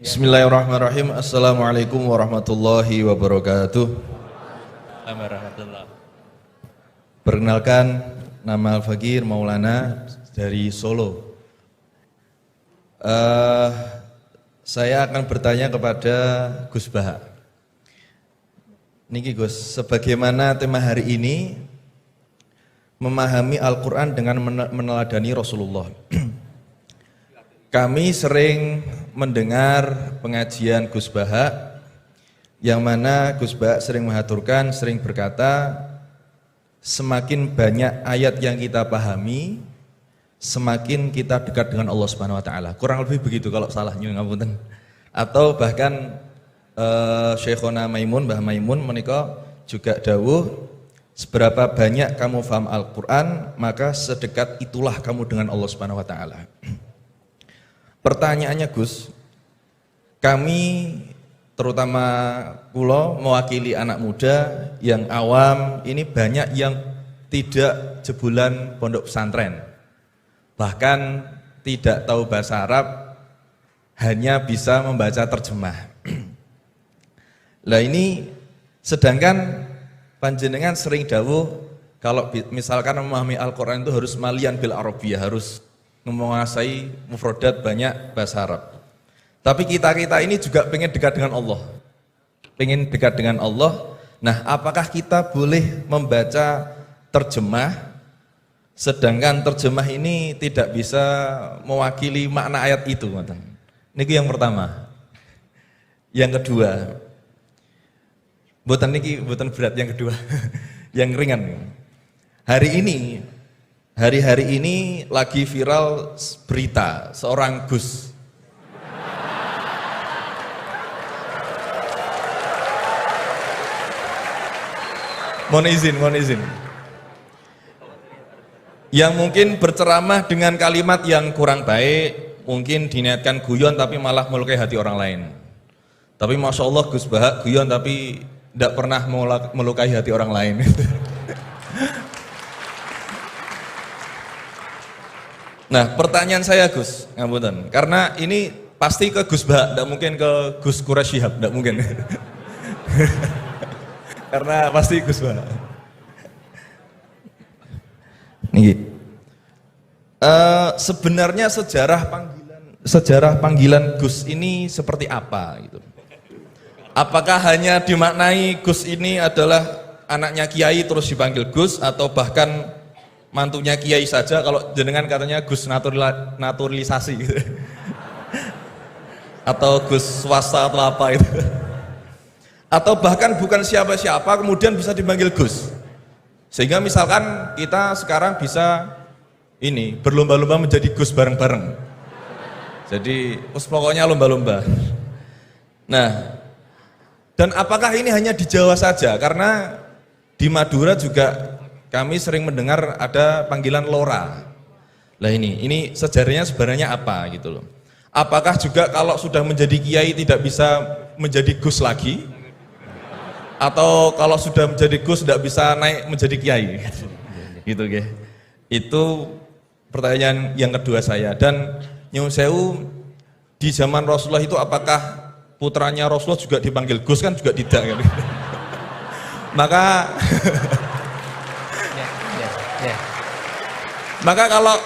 Bismillahirrahmanirrahim. Assalamualaikum warahmatullahi wabarakatuh. Warahmatullah. Perkenalkan, nama Al-Fakir Maulana dari Solo. Saya akan bertanya kepada Gus Baha. Niki Gus, sebagaimana tema hari ini memahami Al-Quran dengan meneladani Rasulullah. Kami sering mendengar pengajian Gus Baha, yang mana Gus Baha sering mengaturkan, sering berkata, semakin banyak ayat yang kita pahami, semakin kita dekat dengan Allah Subhanahu Wa Taala. Kurang lebih begitu, kalau salah nyuwun ngapunten. Atau bahkan Syekhona Maimun, Mbah Maimun menika juga dawuh, seberapa banyak kamu paham Al-Quran, maka sedekat itulah kamu dengan Allah Subhanahu Wa Taala. Pertanyaannya Gus, kami terutama kula mewakili anak muda yang awam, ini banyak yang tidak jebolan pondok pesantren, bahkan tidak tahu bahasa Arab, hanya bisa membaca terjemah. Lah ini sedangkan panjenengan sering dawuh kalau misalkan memahami Al-Quran itu harus malian bil Arabiyah, harus menguasai mufrodat banyak bahasa Arab. Tapi kita ini juga pengen dekat dengan Allah. Pengen dekat dengan Allah. Nah, apakah kita boleh membaca terjemah, sedangkan terjemah ini tidak bisa mewakili makna ayat itu? Ini yang pertama. Yang kedua, buatan berat yang kedua, yang ringan. Hari-hari ini lagi viral berita seorang Gus. Mohon izin. Yang mungkin berceramah dengan kalimat yang kurang baik, mungkin diniatkan guyon tapi malah melukai hati orang lain. Tapi Masya Allah Gus Baha guyon tapi tidak pernah melukai hati orang lain. Nah, pertanyaan saya Gus, ngapunten, karena ini pasti ke Gus Baha, tidak mungkin ke Gus Quraisy Shihab, tidak mungkin. Karena pasti Gus Baha. Nih, sebenarnya sejarah panggilan Gus ini seperti apa gitu? Apakah hanya dimaknai Gus ini adalah anaknya Kiai terus dipanggil Gus, atau bahkan mantunya Kiai saja, kalau jenengan katanya Gus naturalisasi gitu. Atau Gus swasta atau apa itu. Atau bahkan bukan siapa-siapa kemudian bisa dipanggil Gus. Sehingga misalkan kita sekarang bisa ini berlomba-lomba menjadi Gus bareng-bareng. Jadi pokoknya lomba-lomba. Nah, dan apakah ini hanya di Jawa saja? Karena di Madura juga kami sering mendengar ada panggilan Lora. Lah ini sejarahnya sebenarnya apa gitu loh. Apakah juga kalau sudah menjadi kiai tidak bisa menjadi Gus lagi? Atau kalau sudah menjadi Gus tidak bisa naik menjadi kiai? Gitu ya. Itu pertanyaan yang kedua saya. Dan nyuwun sewu, di zaman Rasulullah itu apakah putranya Rasulullah juga dipanggil Gus? Kan juga tidak kan. Maka kalau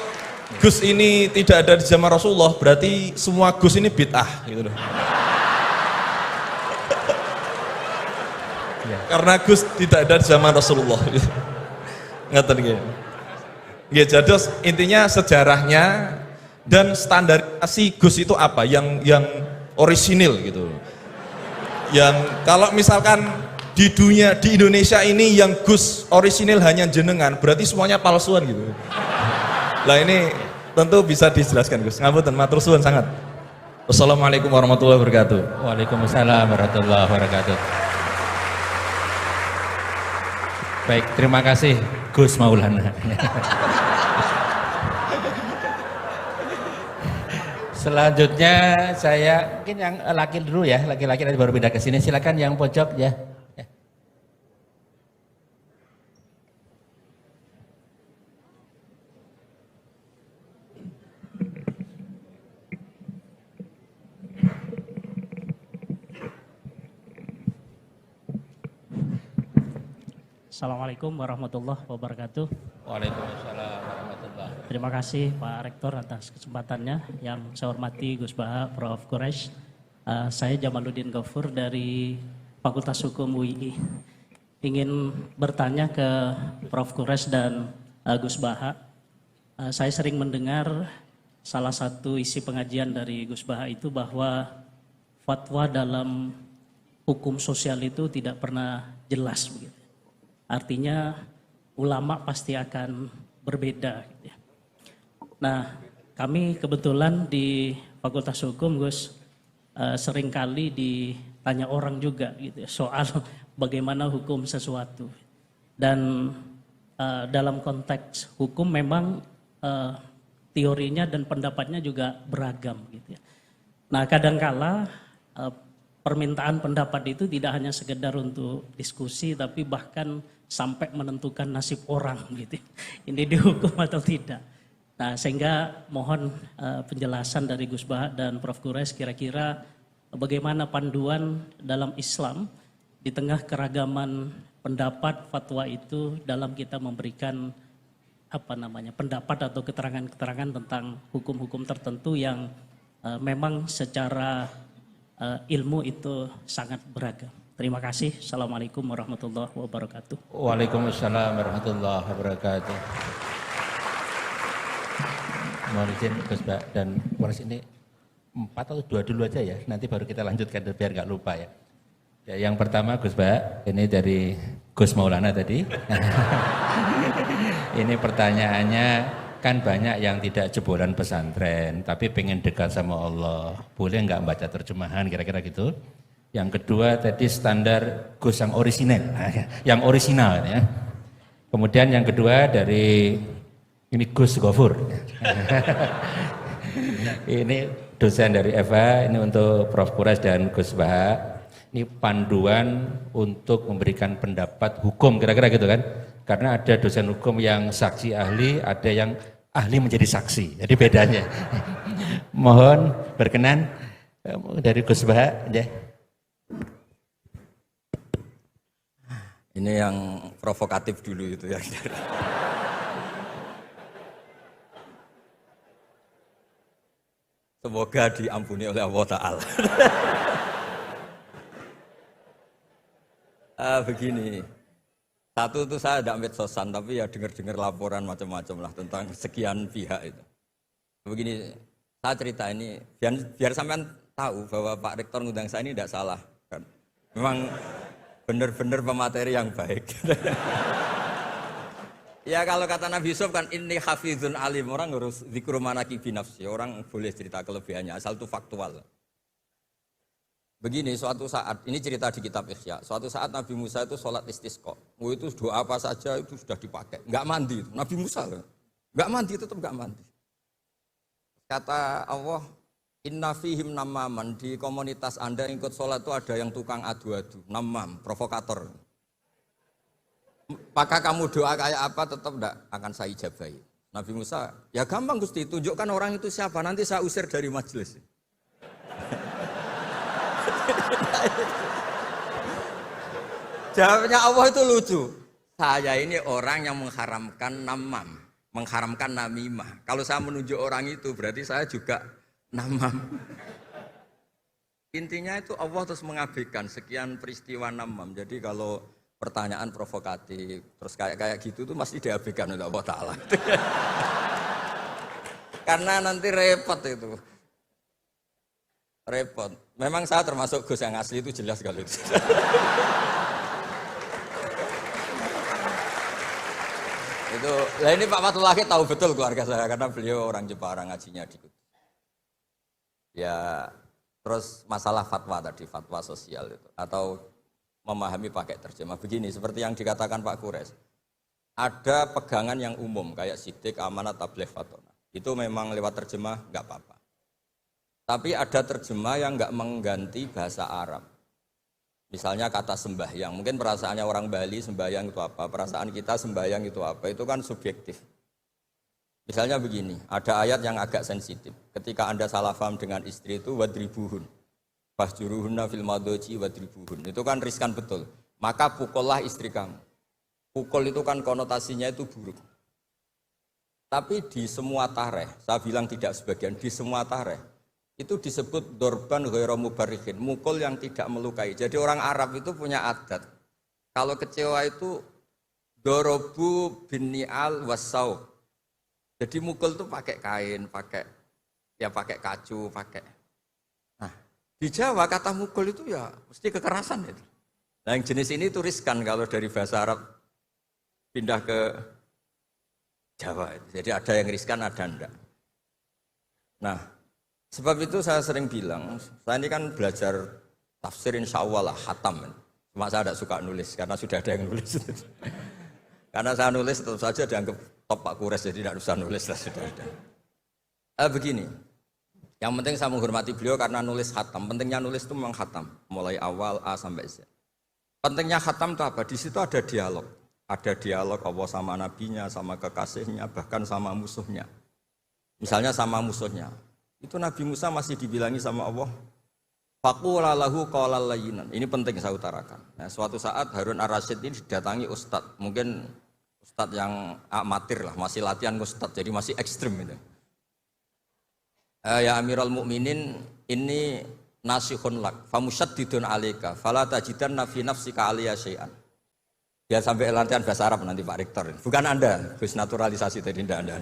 Gus ini tidak ada di zaman Rasulullah, berarti semua Gus ini bid'ah gitu loh. Karena Gus tidak ada di zaman Rasulullah. Ngerti nggih. Nggih, jadi intinya sejarahnya dan standarisasi Gus itu apa yang orisinil gitu. Yang kalau misalkan di Indonesia ini yang Gus orisinil hanya jenengan, berarti semuanya palsuan gitu. Lah ini tentu bisa dijelaskan Gus. Ngapunten, matur suwun sangat. Wassalamualaikum warahmatullahi wabarakatuh. Waalaikumsalam warahmatullahi wabarakatuh. Baik, terima kasih Gus Maulana. Selanjutnya saya mungkin yang laki dulu ya, laki-laki nanti baru pindah ke sini. Silakan yang pojok ya. Assalamualaikum warahmatullahi wabarakatuh. Waalaikumsalam warahmatullahi. Terima kasih Pak Rektor atas kesempatannya. Yang saya hormati Gus Baha, Prof. Quraisy. Saya Jamaluddin Ghaffur dari Fakultas Hukum UI. Ingin bertanya ke Prof. Quraisy dan Gus Baha. Saya sering mendengar salah satu isi pengajian dari Gus Baha itu bahwa fatwa dalam hukum sosial itu tidak pernah jelas begitu. Artinya ulama pasti akan berbeda. Gitu ya. Nah, kami kebetulan di Fakultas Hukum, Gus, seringkali ditanya orang juga gitu ya, soal bagaimana hukum sesuatu. Dan dalam konteks hukum memang teorinya dan pendapatnya juga beragam. Gitu ya. Nah, kadangkala permintaan pendapat itu tidak hanya sekedar untuk diskusi, tapi bahkan sampai menentukan nasib orang gitu. Ini dihukum atau tidak. Nah, sehingga mohon penjelasan dari Gus Baha dan Prof. Quraisy kira-kira bagaimana panduan dalam Islam di tengah keragaman pendapat fatwa itu dalam kita memberikan pendapat atau keterangan-keterangan tentang hukum-hukum tertentu yang memang secara ilmu itu sangat beragam. Terima kasih. Assalamualaikum warahmatullahi wabarakatuh. Waalaikumsalam warahmatullahi wabarakatuh. Mohon izin Gus Baha dan Quraisy ini 4 atau 2 dulu aja ya. Nanti baru kita lanjutkan biar nggak lupa ya. Ya, yang pertama Gus Baha, ini dari Gus Maulana tadi. Ini pertanyaannya, kan banyak yang tidak jebolan pesantren, tapi pengen dekat sama Allah. Boleh nggak baca terjemahan kira-kira gitu? Yang kedua tadi standar Gus yang orisinal, yang orisinal ya. Kemudian yang kedua dari ini Gus Ghafur. Ini dosen dari Eva, ini untuk Prof. Quraisy dan Gus Baha. Ini panduan untuk memberikan pendapat hukum kira-kira gitu kan. Karena ada dosen hukum yang saksi ahli, ada yang ahli menjadi saksi. Jadi bedanya. Mohon berkenan dari Gus Baha ya. Ini yang provokatif dulu itu ya. Semoga diampuni oleh Allah Ta'ala. Begini, satu itu saya tidak medsosan, tapi ya dengar-dengar laporan macam-macam lah tentang sekian pihak itu. Begini, saya cerita ini biar sampean tahu bahwa Pak Rektor ngundang saya ini tidak salah. Kan? Memang benar-benar pemateri yang baik. Ya kalau kata Nabi Yusuf kan ini hafizun alim, orang harus zikru manaki binafsi, orang boleh cerita kelebihannya asal itu faktual. Begini, suatu saat, ini cerita di kitab Ikhya, suatu saat Nabi Musa itu sholat istisqa, itu doa apa saja itu sudah dipakai, nggak mandi, Nabi Musa nggak mandi, tetap nggak mandi. Kata Allah, inna fihim namaman, di komunitas Anda yang ikut sholat itu ada yang tukang adu-adu, namam, provokator. Maka kamu doa kayak apa tetap enggak akan saya ijabahi. Nabi Musa, ya gampang Gusti, tunjukkan orang itu siapa, nanti saya usir dari majelis. Jawabnya Allah itu lucu. Saya ini orang yang mengharamkan namam, mengharamkan namimah. Kalau saya menunjuk orang itu berarti saya juga namam. Intinya itu Allah terus mengabaikan sekian peristiwa namam. Jadi kalau pertanyaan provokatif terus kayak gitu tuh mesti diabaikan oleh Allah Ta'ala. Karena nanti repot itu. Repot. Memang saya termasuk Gus yang asli itu jelas kalau itu. Itu, nah ini Pak Fatullah tahu betul keluarga saya karena beliau orang Jepara ngajinya di Kudus. Ya, terus masalah fatwa tadi, fatwa sosial itu atau memahami pakai terjemah begini seperti yang dikatakan Pak Quraisy. Ada pegangan yang umum kayak sidik, amanat, tabligh, fatona. Itu memang lewat terjemah enggak apa-apa. Tapi ada terjemah yang enggak mengganti bahasa Arab. Misalnya kata sembahyang, mungkin perasaannya orang Bali sembahyang itu apa, perasaan kita sembahyang itu apa, itu kan subjektif. Misalnya begini, ada ayat yang agak sensitif. Ketika Anda salah paham dengan istri itu wadribuhun. Fahjuruhunna fil madhaji wadribuhun. Itu kan riskan betul. Maka pukullah istri kamu. Pukul itu kan konotasinya itu buruk. Tapi di semua tareh, saya bilang tidak sebagian, di semua tareh itu disebut dorban ghairu mubarrihin, mukul yang tidak melukai. Jadi orang Arab itu punya adat. Kalau kecewa itu dorobu bin ni'al wasau. Jadi mukul itu pakai kain, pakai kacu, pakai. Nah, di Jawa kata mukul itu ya mesti kekerasan itu. Nah, yang jenis ini itu riskan kalau dari bahasa Arab pindah ke Jawa. Jadi ada yang riskan, ada enggak. Nah, sebab itu saya sering bilang, saya ini kan belajar tafsir insya Allah lah, khatam. Cuma saya tidak suka nulis, karena sudah ada yang nulis. Karena saya nulis tetap saja dianggap top Pak Kures, jadi tidak usah nulis lah, sudah ada. Begini, yang penting saya menghormati beliau karena nulis khatam. Pentingnya nulis itu memang khatam, mulai awal A sampai Z. Pentingnya khatam itu apa? Di situ ada dialog. Ada dialog Allah sama nabinya, sama kekasihnya, bahkan sama musuhnya. Misalnya sama musuhnya. Itu Nabi Musa masih dibilangi sama Allah, faqula lahu qawlan layyinan. Ini penting saya utarakan. Nah, suatu saat Harun Ar-Rasyid ini didatangi ustadz, mungkin ustadz yang amatir lah, masih latihan ustadz, jadi masih ekstrim itu. Ya Amirul Mukminin, ini nasihun lak, famusyaddidun alaika, fala tajidanna fi nafsika aliyya syai'an. Dia sampai latihan bahasa Arab nanti Pak Rektor. Bukan Anda, Gus naturalisasi tadi, Anda.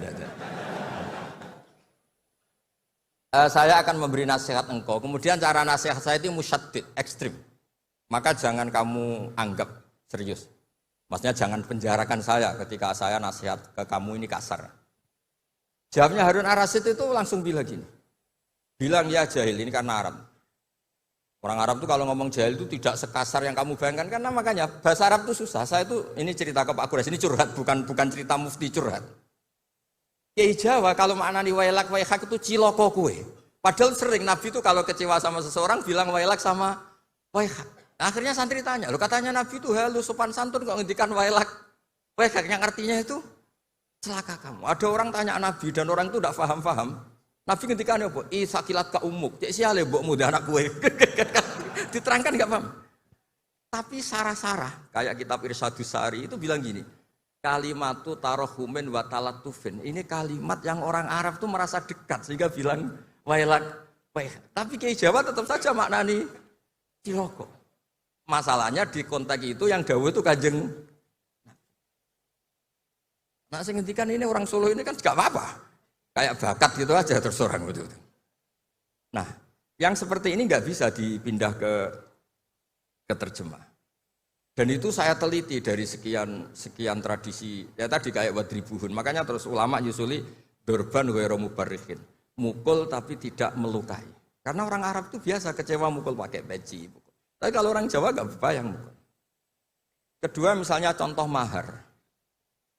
Saya akan memberi nasihat engkau, kemudian cara nasihat saya itu musyaddid, ekstrim. Maka jangan kamu anggap serius. Maksudnya jangan penjarakan saya ketika saya nasihat ke kamu ini kasar. Jawabnya Harun Ar-Rasyid itu langsung bilang gini. Bilang ya jahil, ini karena Arab. Orang Arab itu kalau ngomong jahil itu tidak sekasar yang kamu bayangkan, karena makanya bahasa Arab itu susah. Saya itu ini cerita ke Pak Kures, ini curhat, bukan cerita mufti curhat. Kiai Jawa kalau maknani wailak waihak itu ciloko kue. Padahal sering Nabi itu kalau kecewa sama seseorang bilang wailak sama waihak. Akhirnya santri tanya, lo katanya Nabi itu halus sopan santun kok ngendikan wailak waihak, yang artinya itu celaka kamu. Ada orang tanya Nabi dan orang itu tidak paham. Nabi ngendikan apa? Sakilat ka umuk. Cek siale mbokmu dan anak kue. Diterangkan enggak paham. Tapi sarah-sarah kayak kitab Irsyadus Sari itu bilang gini. Kalimatu tarohumin wa talatufin. Ini kalimat yang orang Arab tuh merasa dekat sehingga bilang wailak. Tapi Kiai Jawa tetap saja maknani ciloko. Masalahnya di konteks itu yang dawuh itu Kanjeng. Nah, saya ngendikan ini orang Solo ini kan enggak apa-apa. Kayak bakat gitu aja terus orang gitu. Nah, yang seperti ini nggak bisa dipindah ke terjemah. Dan itu saya teliti dari sekian tradisi. Ya tadi kayak wadribuhun. Makanya terus ulama nyusuli dorban ghairu mubarrihin. Mukul tapi tidak melukai. Karena orang Arab itu biasa kecewa mukul pakai peci. Tapi kalau orang Jawa nggak bayang mukul. Kedua misalnya contoh mahar.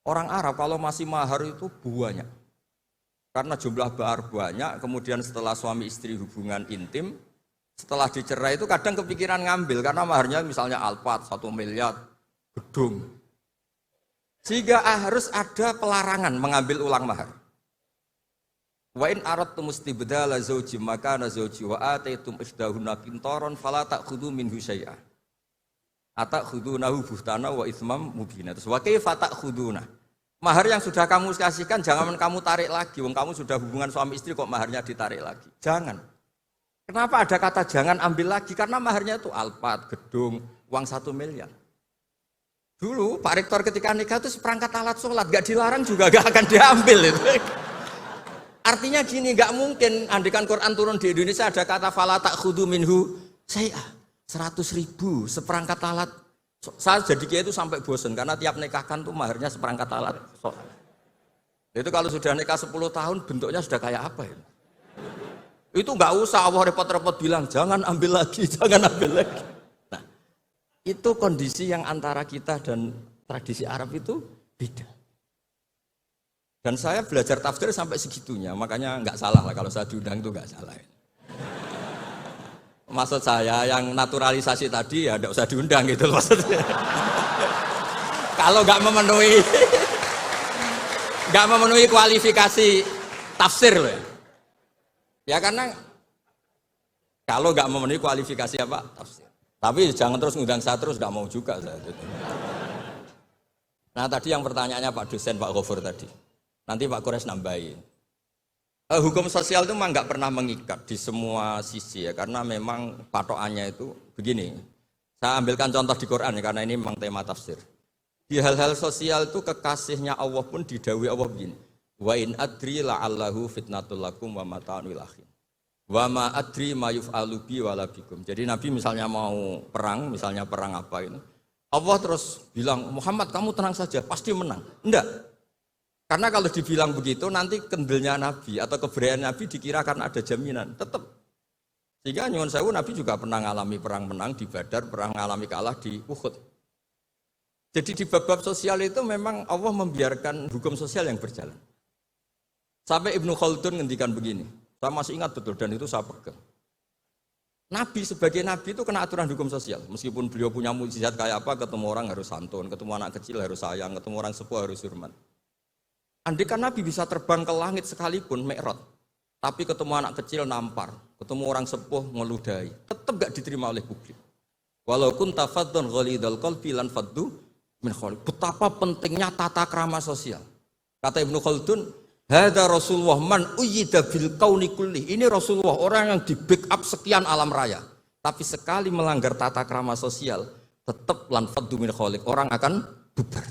Orang Arab kalau masih mahar itu banyak. Karena jumlah bahar banyak, kemudian setelah suami istri hubungan intim, setelah dicerai itu kadang kepikiran ngambil, karena maharnya misalnya alpat, 1 miliar, gedung. Sehingga harus ada pelarangan mengambil ulang mahar. Wa in aradtum istibdala zawji makana zawji wa ataitum ihdahunna qintaran fala ta'khudhu minhu syai'a. Atakhudunahu buhtana wa itsmam mubina. Terus wa kaifa ta'khuduna? Mahar yang sudah kamu kasihkan jangan kamu tarik lagi. Wong kamu sudah hubungan suami istri kok maharnya ditarik lagi. Jangan. Kenapa ada kata jangan ambil lagi? Karena maharnya itu alpat, gedung, uang 1 miliar. Dulu Pak Rektor ketika nikah itu seperangkat alat sholat, gak dilarang juga gak akan diambil itu. Artinya gini, gak mungkin andikan Quran turun di Indonesia ada kata fala ta'khudhu minhu syai'ah. 100.000 seperangkat alat. Saya jadi kiai itu sampai bosan karena tiap nikahkan tuh maharnya seperangkat alat. Itu kalau sudah nikah 10 tahun bentuknya sudah kayak apa ya? Itu nggak usah Allah repot-repot bilang jangan ambil lagi, jangan ambil lagi. Nah, itu kondisi yang antara kita dan tradisi Arab itu beda. Dan saya belajar tafsir sampai segitunya, makanya nggak salah lah kalau saya diundang itu nggak salah. Maksud saya yang naturalisasi tadi ya tidak usah diundang gitu loh maksudnya. Kalau nggak memenuhi kualifikasi tafsir loh ya. Ya karena kalau nggak memenuhi kualifikasi apa tafsir. Tapi jangan terus ngundang saya terus nggak mau juga saya. Nah tadi yang pertanyaannya Pak dosen Pak Ghafur tadi. Nanti Pak Quraisy nambahin. Hukum sosial itu memang nggak pernah mengikat di semua sisi ya, karena memang patokannya itu begini. Saya ambilkan contoh di Quran ya, karena ini memang tema tafsir. Di hal-hal sosial itu kekasihnya Allah pun didhawuhi Allah begini. Wa in adri la'allahu fitnatul lakum wa mata'un ilahin. Wa ma adri ma yuf'alu bi wala bikum. Jadi Nabi misalnya mau perang, misalnya perang apa ini, Allah terus bilang, Muhammad kamu tenang saja, pasti menang. Enggak. Karena kalau dibilang begitu, nanti kendelnya Nabi atau keberanian Nabi dikira karena ada jaminan. Tetap. Sehingga nyuwun sewu Nabi juga pernah mengalami perang menang di Badar, pernah mengalami kalah di Uhud. Jadi di bab-bab sosial itu memang Allah membiarkan hukum sosial yang berjalan. Sampai Ibnu Khaldun ngendikan begini, saya masih ingat betul dan itu saya pegang. Nabi sebagai Nabi itu kena aturan hukum sosial. Meskipun beliau punya mukjizat kayak apa, ketemu orang harus santun, ketemu anak kecil harus sayang, ketemu orang sepuh harus hormat. Andai kan Nabi bisa terbang ke langit sekalipun, Mi'raj, tapi ketemu anak kecil nampar, ketemu orang sepuh ngeludahi, tetap gak diterima oleh publik. Walau kunta faddan ghalidhal qalbi lan faddu min khawlik. Betapa pentingnya tata krama sosial. Kata Ibnu Khaldun, hadza Rasulullah man uyyida bil kauni kulli. Ini Rasulullah, orang yang di backup sekian alam raya. Tapi sekali melanggar tata krama sosial, tetap lan faddu min khawlik. Orang akan bubar.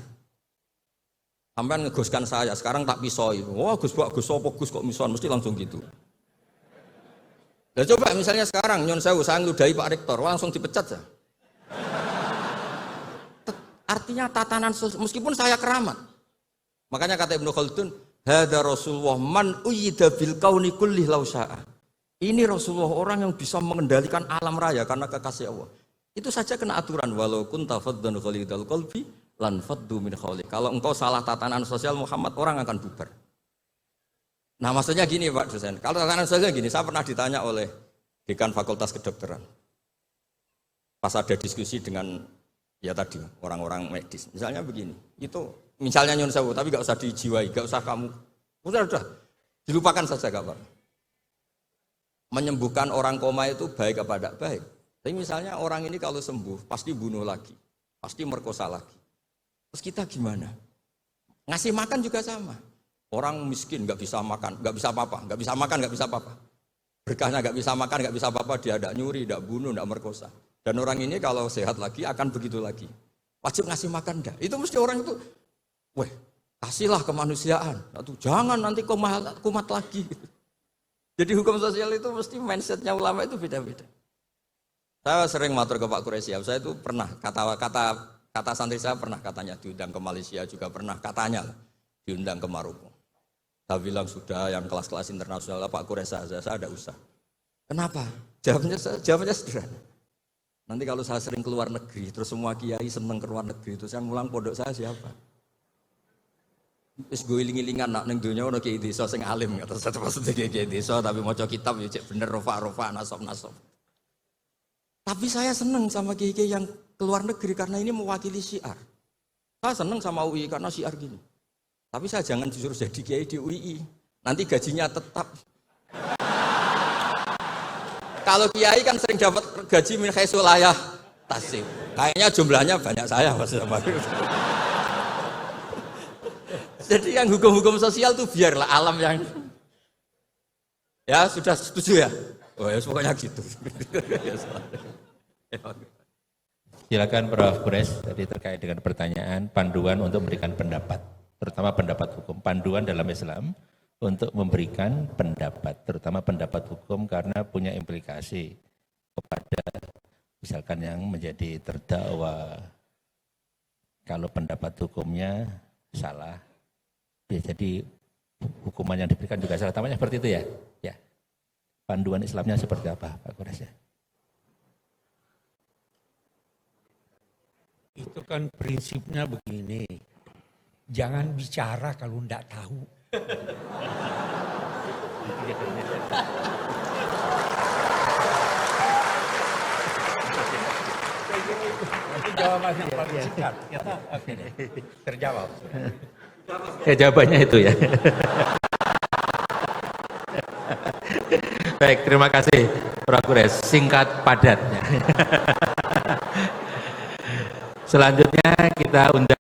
Sampai ngegoskan saya, sekarang tak pisoi. Wah Gus apa Gus kok mison, mesti langsung gitu. Nah coba misalnya sekarang, nyun sewu, saya ngeludahi Pak Rektor, langsung dipecat ya. Artinya tatanan sosial, meskipun saya keramat. Makanya kata Ibnu Khaldun, hadza Rasulullah man uyyida bil kauni kulli law syaa. Ini Rasulullah orang yang bisa mengendalikan alam raya karena kekasih Allah. Itu saja kena aturan, walau kunta faddan ghalidhal qalbi lan faddu min khawlik. Kalau engkau salah tatanan sosial Muhammad, orang akan bubar. Nah maksudnya gini Pak dosen, kalau tatanan sosial gini, saya pernah ditanya oleh dekan Fakultas Kedokteran. Pas ada diskusi dengan ya tadi orang-orang medis, misalnya begini, itu misalnya nyun sewu, tapi gak usah dijiwai, gak usah kamu, udah dilupakan saja gak Pak. Menyembuhkan orang koma itu baik apa tidak baik. Tapi misalnya orang ini kalau sembuh pasti bunuh lagi, pasti merkosa lagi. Terus kita gimana? Ngasih makan juga sama. Orang miskin nggak bisa makan, nggak bisa apa-apa, nggak bisa makan, nggak bisa apa-apa. Berkahnya nggak bisa makan, nggak bisa apa-apa, dia tidak nyuri, tidak bunuh, tidak merkosa. Dan orang ini kalau sehat lagi akan begitu lagi. Wajib ngasih makan dah. Itu mesti orang itu, weh, kasihlah kemanusiaan. Atau jangan nanti kumat lagi. Jadi hukum sosial itu mesti mindsetnya ulama itu beda-beda. Saya sering matur ke Pak Quraisy, saya itu pernah kata santri saya pernah katanya diundang ke Malaysia juga pernah katanya diundang ke Maroko. Saya bilang sudah yang kelas-kelas internasional Pak Quraisy saya ada usaha. Kenapa? Jawabnya sederhana. Nanti kalau saya sering keluar negeri, terus semua kiai seneng keluar negeri, terus yang ngulang pondok saya siapa? Terus gue iling-ilingan nak neng dunia ono kiai desa sing alim, kata saya maksudnya kiai desa tapi maca kitab ya cek bener rofa nasab. Tapi saya seneng sama kiai-kiai yang keluar negeri karena ini mewakili syiar. Saya seneng sama UI karena syiar gini. Tapi saya jangan disuruh jadi kiai di UI. Nanti gajinya tetap. Kalau kiai kan sering dapat gaji min khaisul layah tasib. Kayaknya jumlahnya banyak saya maksudnya. Jadi yang hukum-hukum sosial tuh biarlah alam yang. Ya sudah setuju ya. Oh ya pokoknya gitu. Silakan Prof. Quraisy tadi terkait dengan pertanyaan panduan untuk memberikan pendapat, terutama pendapat hukum. Panduan dalam Islam untuk memberikan pendapat, terutama pendapat hukum karena punya implikasi kepada misalkan yang menjadi terdakwa. Kalau pendapat hukumnya salah, ya jadi hukuman yang diberikan juga salah. Tamanya seperti itu ya? Ya. Panduan Islamnya seperti apa, Pak Quraisy? Itu kan prinsipnya begini, jangan bicara kalau enggak tahu. Itu jawaban yang paling singkat. Oke, terjawab. Ya jawabannya itu ya. Baik, terima kasih Prof. Quraisy, singkat padatnya. Selanjutnya kita undang